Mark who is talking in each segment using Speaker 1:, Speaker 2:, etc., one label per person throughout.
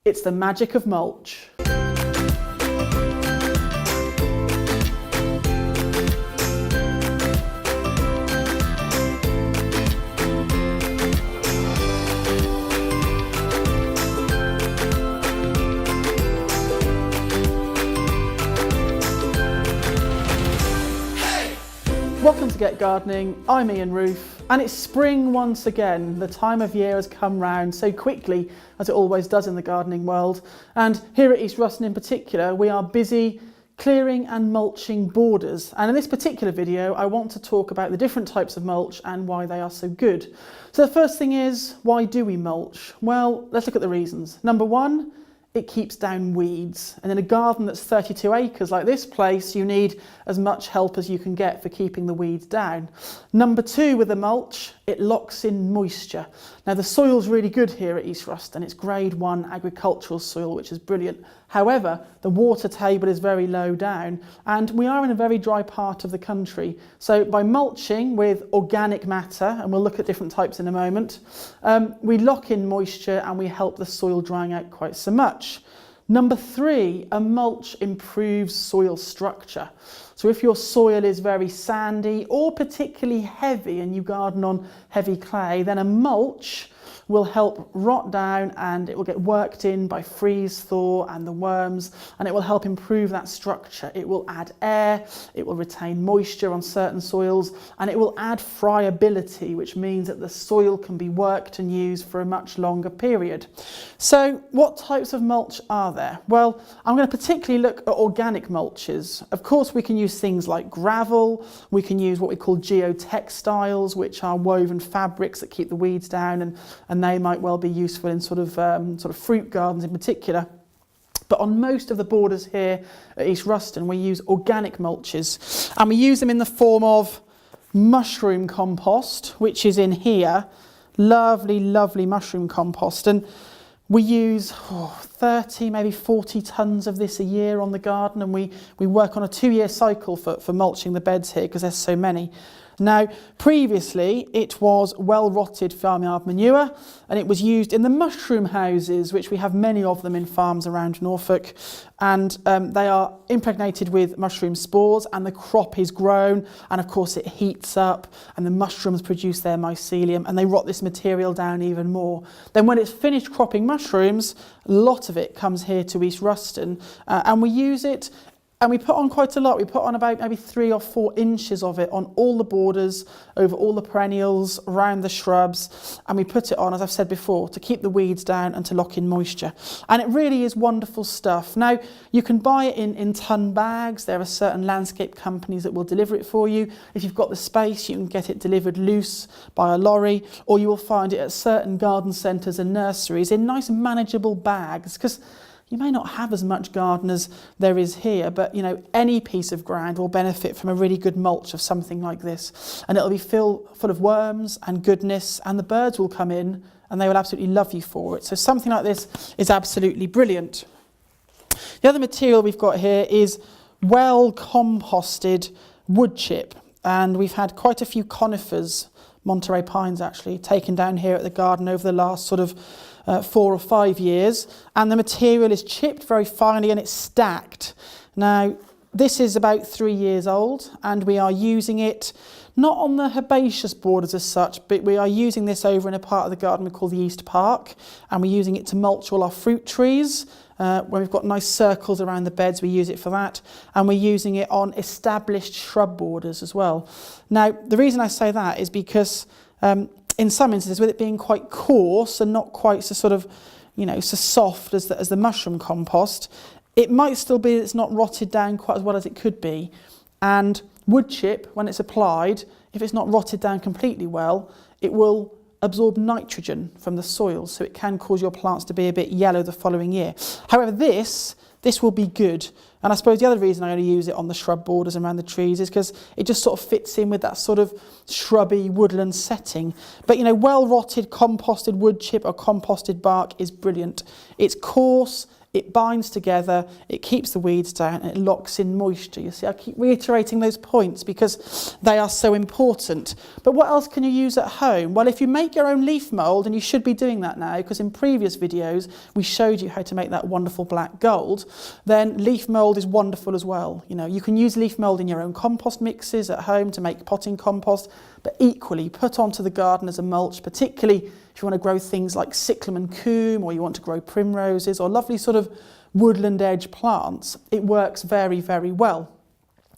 Speaker 1: It's the magic of mulch. Welcome to Get Gardening, I'm Ian Roofe, and it's spring once again. The time of year has come round so quickly, as it always does in the gardening world, and here at East Ruston in particular, we are busy clearing and mulching borders. And in this particular video, I want to talk about the different types of mulch and why they are so good. So the first thing is, why do we mulch? Well, let's look at the reasons. Number one, it keeps down weeds, and in a garden that's 32 acres like this place, you need as much help as you can get for keeping the weeds down. Number two, with the mulch, it locks in moisture. Now the soil's really good here at East Ruston. It's grade 1 agricultural soil, which is brilliant. However, the water table is very low down, and we are in a very dry part of the country. So by mulching with organic matter, and we'll look at different types in a moment, we lock in moisture and we help the soil drying out quite so much. Number three, a mulch improves soil structure. So if your soil is very sandy or particularly heavy and you garden on heavy clay, then a mulch will help rot down and it will get worked in by freeze thaw and the worms, and it will help improve that structure. It will add air, it will retain moisture on certain soils, and it will add friability, which means that the soil can be worked and used for a much longer period. So what types of mulch are there? Well, I'm going to particularly look at organic mulches. Of course, we can use things like gravel, we can use what we call geotextiles, which are woven fabrics that keep the weeds down, and they might well be useful in sort of fruit gardens in particular. But on most of the borders here at East Ruston, we use organic mulches, and we use them in the form of mushroom compost, which is in here. Lovely, lovely mushroom compost. And we use 30, maybe 40 tonnes of this a year on the garden, and we work on a 2-year cycle for mulching the beds here because there's so many. Now, previously it was well-rotted farmyard manure, and it was used in the mushroom houses, which we have many of them in farms around Norfolk, and they are impregnated with mushroom spores, and the crop is grown, and of course it heats up and the mushrooms produce their mycelium and they rot this material down even more. Then when it's finished cropping mushrooms, a lot of it comes here to East Ruston, and we use it. And we put on quite a lot. We put on about maybe 3 or 4 inches of it on all the borders, over all the perennials, around the shrubs. And we put it on, as I've said before, to keep the weeds down and to lock in moisture. And it really is wonderful stuff. Now, you can buy it in ton bags. There are certain landscape companies that will deliver it for you. If you've got the space, you can get it delivered loose by a lorry, or you will find it at certain garden centres and nurseries in nice manageable bags, because you may not have as much garden as there is here, but you know, any piece of ground will benefit from a really good mulch of something like this. And it'll be full of worms and goodness, and the birds will come in and they will absolutely love you for it. So something like this is absolutely brilliant. The other material we've got here is well composted wood chip, and we've had quite a few conifers, Monterey pines actually, taken down here at the garden over the last sort of 4 or 5 years, and the material is chipped very finely and it's stacked. Now this is about 3 years old, and we are using it not on the herbaceous borders as such, but we are using this over in a part of the garden we call the East Park, and we're using it to mulch all our fruit trees. When we've got nice circles around the beds, we use it for that, and we're using it on established shrub borders as well. Now the reason I say that is because in some instances, with it being quite coarse and not quite so sort of, you know, so soft as the mushroom compost, it might still be that it's not rotted down quite as well as it could be. And wood chip, when it's applied, if it's not rotted down completely well, it will absorb nitrogen from the soil, so it can cause your plants to be a bit yellow the following year. However, this will be good And I suppose the other reason I only use it on the shrub borders around the trees is because it just sort of fits in with that sort of shrubby woodland setting. But you know, well-rotted composted wood chip or composted bark is brilliant. It's coarse, it binds together, it keeps the weeds down, and it locks in moisture. You see, I keep reiterating those points because they are so important. But what else can you use at home? Well, if you make your own leaf mould, and you should be doing that now, because in previous videos we showed you how to make that wonderful black gold, then leaf mould is wonderful as well. You know, you can use leaf mould in your own compost mixes at home to make potting compost, but equally put onto the garden as a mulch, particularly if you want to grow things like cyclamen coum, or you want to grow primroses or lovely sort of woodland edge plants. It works very, very well.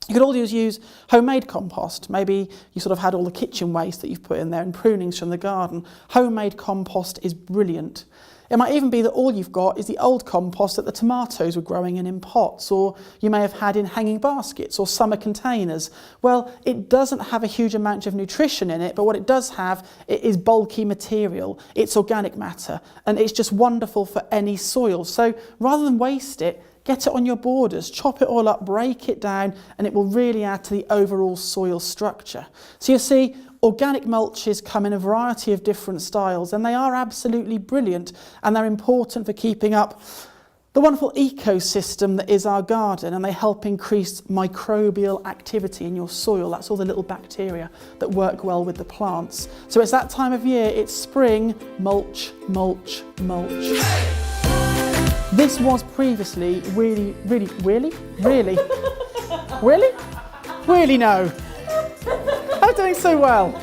Speaker 1: You could always use homemade compost. Maybe you sort of had all the kitchen waste that you've put in there and prunings from the garden. Homemade compost is brilliant. It might even be that all you've got is the old compost that the tomatoes were growing in pots, or you may have had in hanging baskets or summer containers. Well, it doesn't have a huge amount of nutrition in it, but what it does have, it is bulky material. It's organic matter, and it's just wonderful for any soil. So rather than waste it, get it on your borders, chop it all up, break it down, and it will really add to the overall soil structure. So you see, organic mulches come in a variety of different styles, and they are absolutely brilliant, and they're important for keeping up the wonderful ecosystem that is our garden, and they help increase microbial activity in your soil. That's all the little bacteria that work well with the plants. So it's that time of year, it's spring, mulch, mulch, mulch. This was previously really no. I'm doing so well.